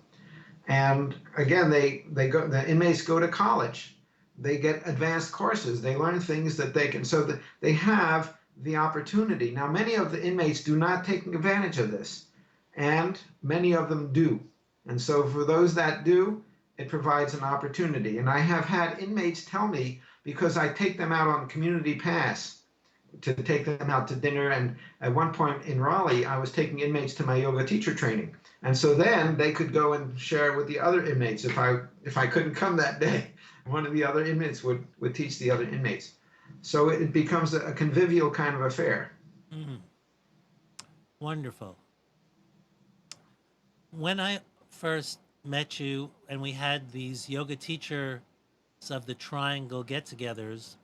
Speaker 2: And again, the inmates go to college. They get advanced courses. They learn things that they can. So they have the opportunity. Now, many of the inmates do not take advantage of this, and many of them do. And so for those that do, it provides an opportunity. And I have had inmates tell me, because I take them out on community pass to take them out to dinner. And at one point in Raleigh, I was taking inmates to my yoga teacher training. And so then they could go and share with the other inmates. If I couldn't come that day, one of the other inmates would teach the other inmates. So it becomes a convivial kind of affair.
Speaker 1: Mm. Wonderful. When I first met you and we had these yoga teachers of the Triangle get-togethers,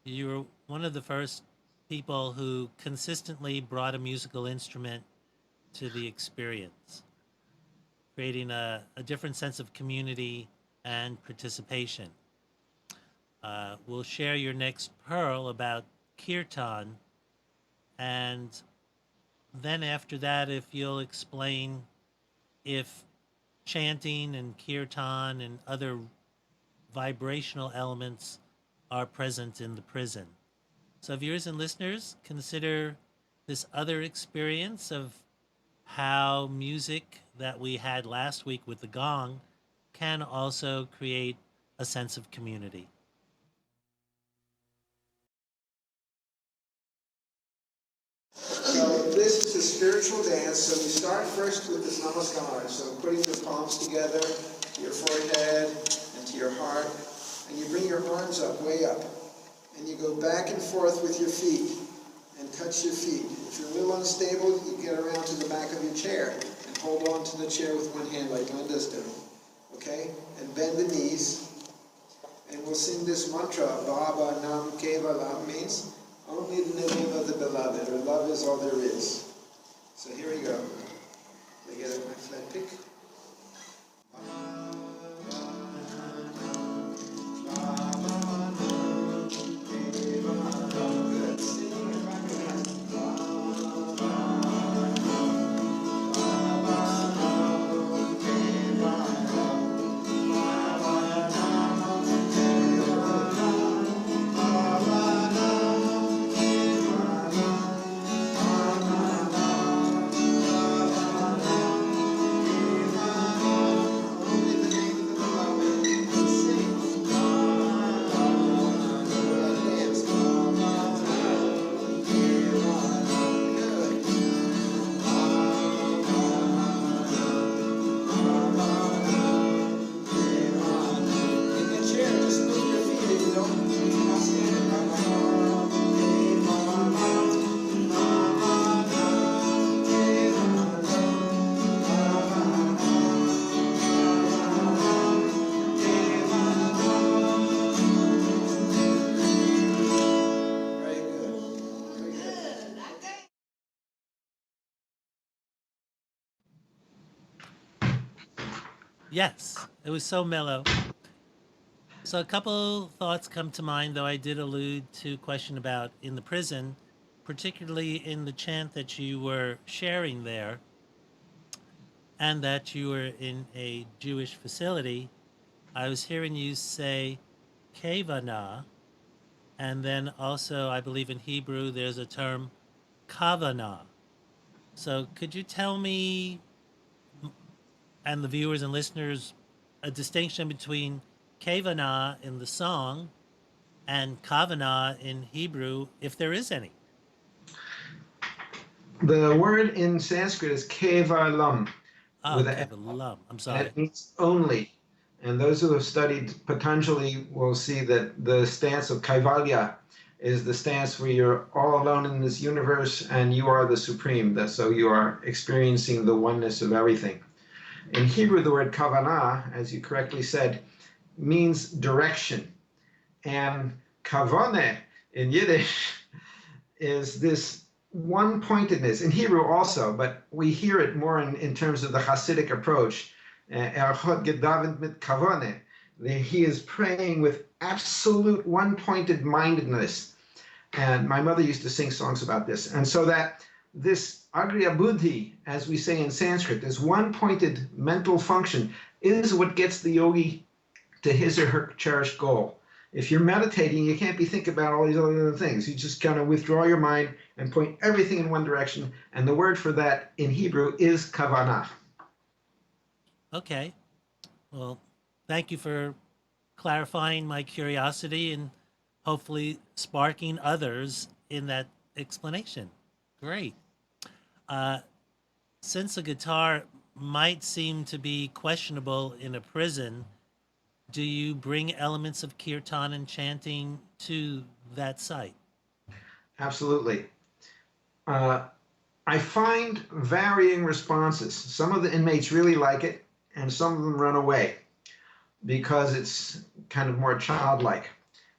Speaker 1: you were one of the first people who consistently brought a musical instrument to the experience, creating a different sense of community and participation. We'll share your next pearl about kirtan, and then after that, if you'll explain if chanting and kirtan and other vibrational elements are present in the prison. So viewers and listeners, consider this other experience of how music that we had last week with the gong can also create a sense of community.
Speaker 4: So this is a spiritual dance. So we start first with this namaskar. So putting the palms together to your forehead and to your heart. And you bring your arms up, way up. And you go back and forth with your feet and touch your feet. If you're a little unstable, you get around to the back of your chair and hold on to the chair with one hand like Linda's doing. Okay? And bend the knees. And we'll sing this mantra, Baba Nam Kevalam, means only the name of the beloved, or love is all there is. So here we go. Did I get it, my flat pick?
Speaker 1: Yes, it was so mellow. So a couple thoughts come to mind, though I did allude to a question about in the prison, particularly in the chant that you were sharing there. and that you were in a Jewish facility. I was hearing you say kavana, and then also I believe in Hebrew there's a term kavana. So could you tell me and the viewers and listeners a distinction between kavana in the song and kavana in Hebrew, if there is any?
Speaker 2: The word in Sanskrit is kevalam
Speaker 1: Oh,
Speaker 2: with a
Speaker 1: kavalam. I'm
Speaker 2: and
Speaker 1: sorry.
Speaker 2: it means only. And those who have studied Patanjali will see that the stance of Kaivalya is the stance where you're all alone in this universe and you are the supreme. That so you are experiencing the oneness of everything. In Hebrew, the word kavanah, as you correctly said, means direction. And kavane in Yiddish is this one pointedness, in Hebrew also, but we hear it more in terms of the Hasidic approach. Erchot gedavent mit kavane. He is praying with absolute one pointed mindedness. And my mother used to sing songs about this. And so that this agriya buddhi, as we say in Sanskrit, this one pointed mental function, is what gets the yogi to his or her cherished goal. If you're meditating, you can't be thinking about all these other things. You just kind of withdraw your mind and point everything in one direction. And the word for that in Hebrew is kavanah.
Speaker 1: Okay. Well, thank you for clarifying my curiosity and hopefully sparking others in that explanation. Great. Uh, since a guitar might seem to be questionable in a prison, do you bring elements of kirtan and chanting to that site?
Speaker 2: Absolutely. Uh, I find varying responses. Some of the inmates really like it, and some of them run away because it's kind of more childlike.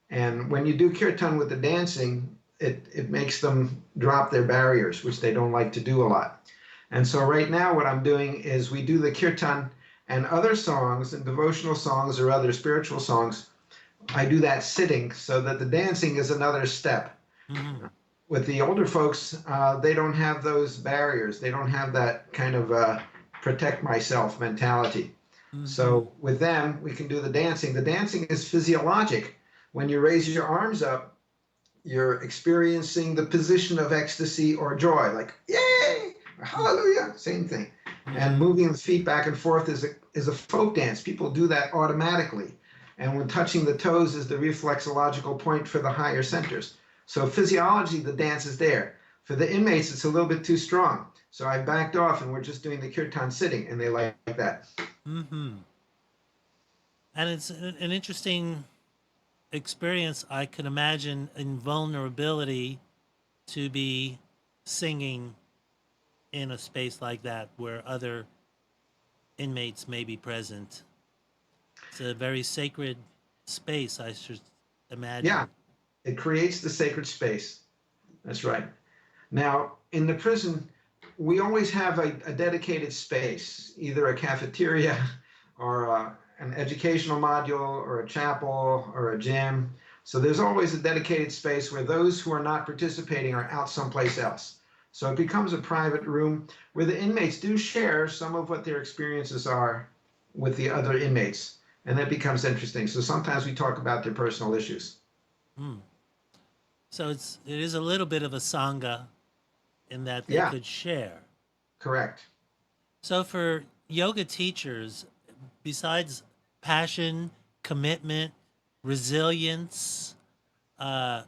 Speaker 2: And when you do kirtan with the dancing, it makes them drop their barriers, which they don't like to do a lot. And so right now what I'm doing is we do the kirtan and other songs and devotional songs or other spiritual songs. I do that sitting so that the dancing is another step.
Speaker 1: Mm-hmm.
Speaker 2: With the older folks, they don't have those barriers. They don't have that kind of protect myself mentality.
Speaker 1: Mm-hmm.
Speaker 2: So with them, we can do the dancing. The dancing is physiologic. When you raise your arms up, you're experiencing the position of ecstasy or joy, like yay, hallelujah, same thing. And
Speaker 1: Mm-hmm.
Speaker 2: moving the feet back and forth is a folk dance. People do that automatically. And when touching the toes is the reflexological point for the higher centers. So physiology, the dance is there. For the inmates, it's a little bit too strong. So I backed off and we're just doing the kirtan sitting, and they like that.
Speaker 1: Mm-hmm. And it's an interesting experience. I can imagine invulnerability to be singing in a space like that where other inmates may be present. It's a very sacred space, I should
Speaker 2: Yeah,
Speaker 1: imagine.
Speaker 2: it creates the sacred space. That's right. Now, in the prison, we always have a dedicated space, either a cafeteria or an educational module or a chapel or a gym. So there's always a dedicated space where those who are not participating are out someplace else. So it becomes a private room where the inmates do share some of what their experiences are with the other inmates. And that becomes interesting. So sometimes we talk about their personal issues.
Speaker 1: Hmm. So it is a little bit of a sangha in that they
Speaker 2: Yeah,
Speaker 1: could share.
Speaker 2: correct.
Speaker 1: So for yoga teachers, besides passion, commitment, resilience, uh,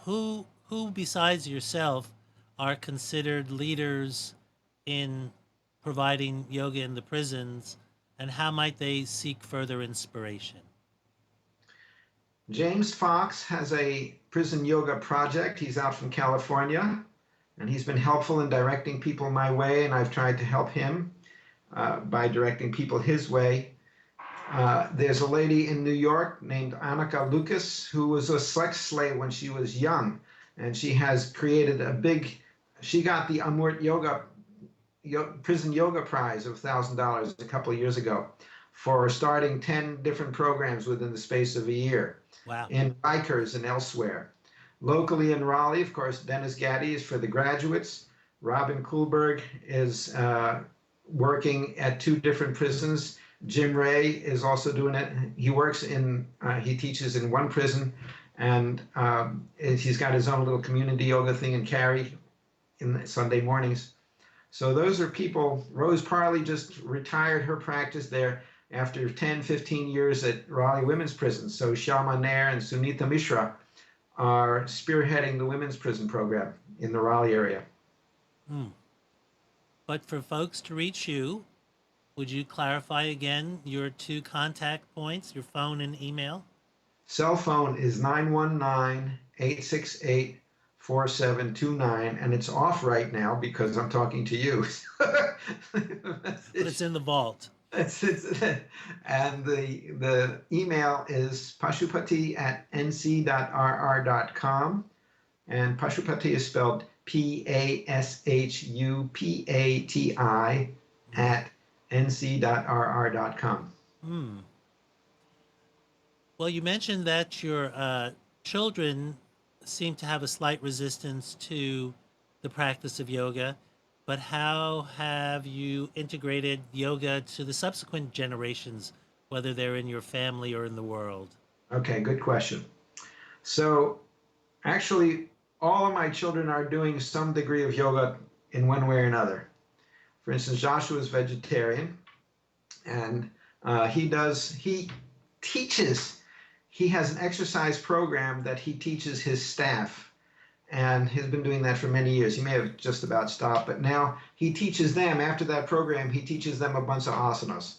Speaker 1: who besides yourself are considered leaders in providing yoga in the prisons, and how might they seek further inspiration?
Speaker 2: James Fox has a prison yoga project. He's out from California, and he's been helpful in directing people my way, and I've tried to help him by directing people his way. There's a lady in New York named Annika Lucas who was a sex slave when she was young, and she has created she got the Amurt Prison Yoga Prize of $1,000 a couple of years ago for starting 10 different programs within the space of a year
Speaker 1: Wow.
Speaker 2: in Rikers and elsewhere. Locally in Raleigh, of course, Dennis Gaddy is for the graduates. Robin Kuhlberg is working at 2 different prisons. Jim Ray is also doing it. He works in, he teaches in one prison, and he's got his own little community yoga thing in Cary in the Sunday mornings. So those are people. Rose Parley just retired her practice there after 10, 15 years at Raleigh Women's Prison. So Shyama Nair and Sunita Mishra are spearheading the women's prison program in the Raleigh area.
Speaker 1: But for folks to reach you, would you clarify again your 2 contact points, your phone and email?
Speaker 2: Cell phone is 919-868-4729, and it's off right now because I'm talking to you.
Speaker 1: But it's in the vault.
Speaker 2: And the email is pashupati@nc.rr.com, and Pashupati is spelled Pashupati at nc.rr.com.
Speaker 1: Well, you mentioned that your children seem to have a slight resistance to the practice of yoga, but how have you integrated yoga to the subsequent generations, whether they're in your family or in the world?
Speaker 2: Okay, good question. So actually, all of my children are doing some degree of yoga in one way or another. For instance, Joshua is vegetarian, and he teaches, he has an exercise program that he teaches his staff, and he's been doing that for many years. He may have just about stopped, but now he teaches them, after that program, he teaches them a bunch of asanas.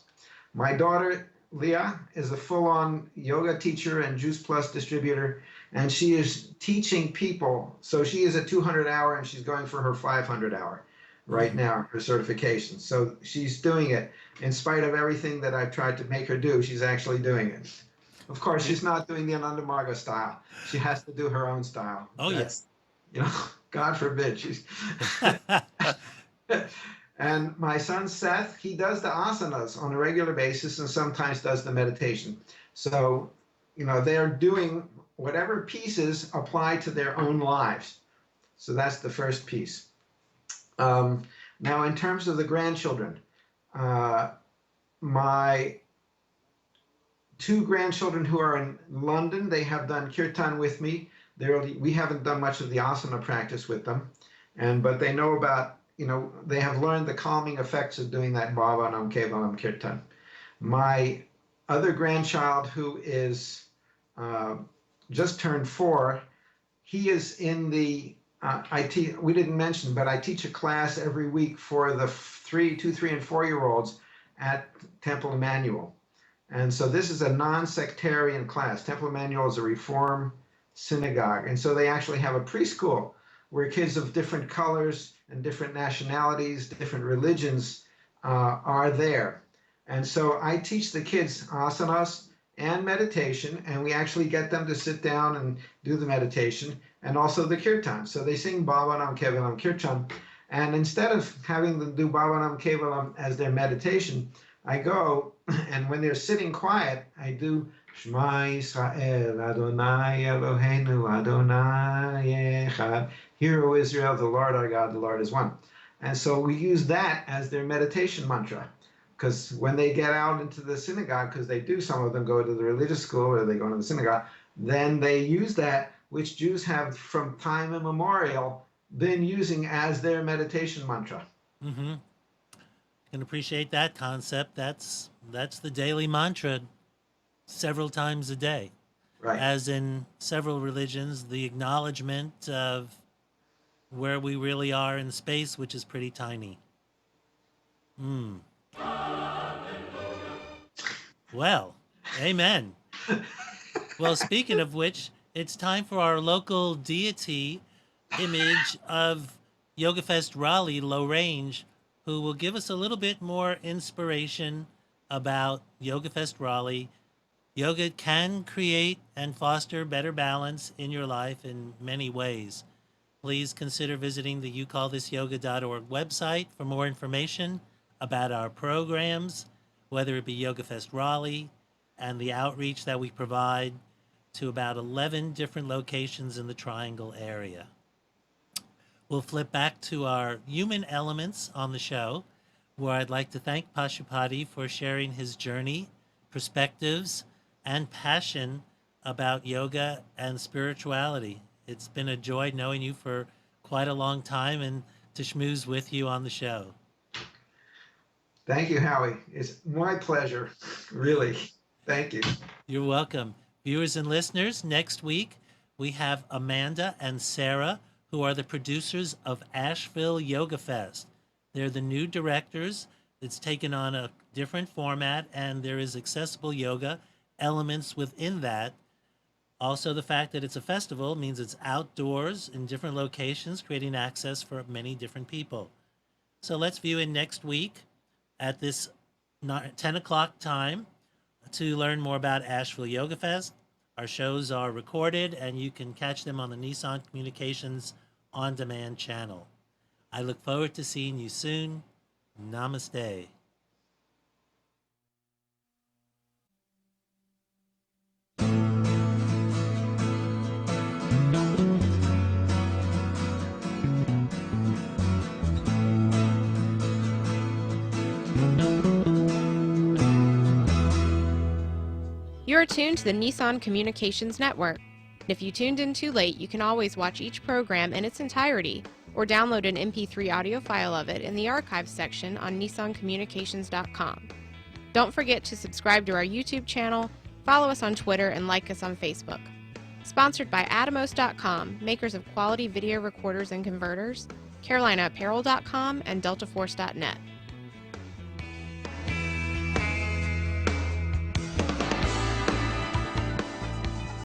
Speaker 2: My daughter, Leah, is a full-on yoga teacher and Juice Plus distributor, and she is teaching people. So she is at 200 hour, and she's going for her 500 hour right now, her certification. So she's doing it in spite of everything that I've tried to make her do. She's actually doing it. Of course, she's not doing the Ananda Marga style. She has to do her own style.
Speaker 1: Oh, yes.
Speaker 2: You know, God forbid. She's And my son Seth, he does the asanas on a regular basis and sometimes does the meditation. So, you know, they're doing whatever pieces apply to their own lives. So that's the first piece. Now, in terms of the grandchildren, my 2 grandchildren who are in London, they have done kirtan with me. We haven't done much of the asana practice with them, but they know about, you know, they have learned the calming effects of doing that Bhavanam Kevalam Kirtan. My other grandchild, who is just turned 4, he is in the, we didn't mention, but I teach a class every week for the 2, 3, and 4-year-olds at Temple Emmanuel. And so this is a non-sectarian class. Temple Emmanuel is a Reform synagogue. And so they actually have a preschool where kids of different colors and different nationalities, different religions are there. And so I teach the kids asanas and meditation, and we actually get them to sit down and do the meditation and also the kirtan. So they sing Bhavanam Kevalam Kirtan. And instead of having them do Bhavanam Kevalam as their meditation, I go, and when they're sitting quiet, I do Shema Yisrael, Adonai Eloheinu, Adonai Echad. Hear, O Israel, the Lord our God, the Lord is one. And so we use that as their meditation mantra. Because when they get out into the synagogue, because they do, some of them go to the religious school or they go to the synagogue, then they use that, which Jews have from time immemorial been using as their meditation mantra.
Speaker 1: Mm-hmm. Can appreciate that concept. That's the daily mantra several times a day.
Speaker 2: Right.
Speaker 1: As in several religions, the acknowledgement of where we really are in space, which is pretty tiny. Well, amen. Well, speaking of which, it's time for our local deity image of Yoga Fest Raleigh, Low Range, who will give us a little bit more inspiration about Yoga Fest Raleigh. Yoga can create and foster better balance in your life in many ways. Please consider visiting the youcallthisyoga.org website for more information about our programs, whether it be Yoga Fest Raleigh and the outreach that we provide to about 11 different locations in the Triangle area. We'll flip back to our human elements on the show where I'd like to thank Pashupati for sharing his journey, perspectives, and passion about yoga and spirituality. It's been a joy knowing you for quite a long time and to schmooze with you on the show.
Speaker 2: Thank you, Howie. It's my pleasure, really. Thank you.
Speaker 1: You're welcome. Viewers and listeners, next week we have Amanda and Sarah, who are the producers of Asheville Yoga Fest. They're the new directors. It's taken on a different format, and there is accessible yoga elements within that. Also, the fact that it's a festival means it's outdoors in different locations, creating access for many different people. So let's view in next week at this 10 o'clock time to learn more about Asheville Yoga Fest. Our shows are recorded, and you can catch them on the Nissan Communications On Demand channel. I look forward to seeing you soon. Namaste.
Speaker 7: You're tuned to the Nissan Communications Network. If you tuned in too late, you can always watch each program in its entirety or download an MP3 audio file of it in the archives section on nissancommunications.com. Don't forget to subscribe to our YouTube channel, follow us on Twitter, and like us on Facebook. Sponsored by Atomos.com, makers of quality video recorders and converters, CarolinaApparel.com, and DeltaForce.net.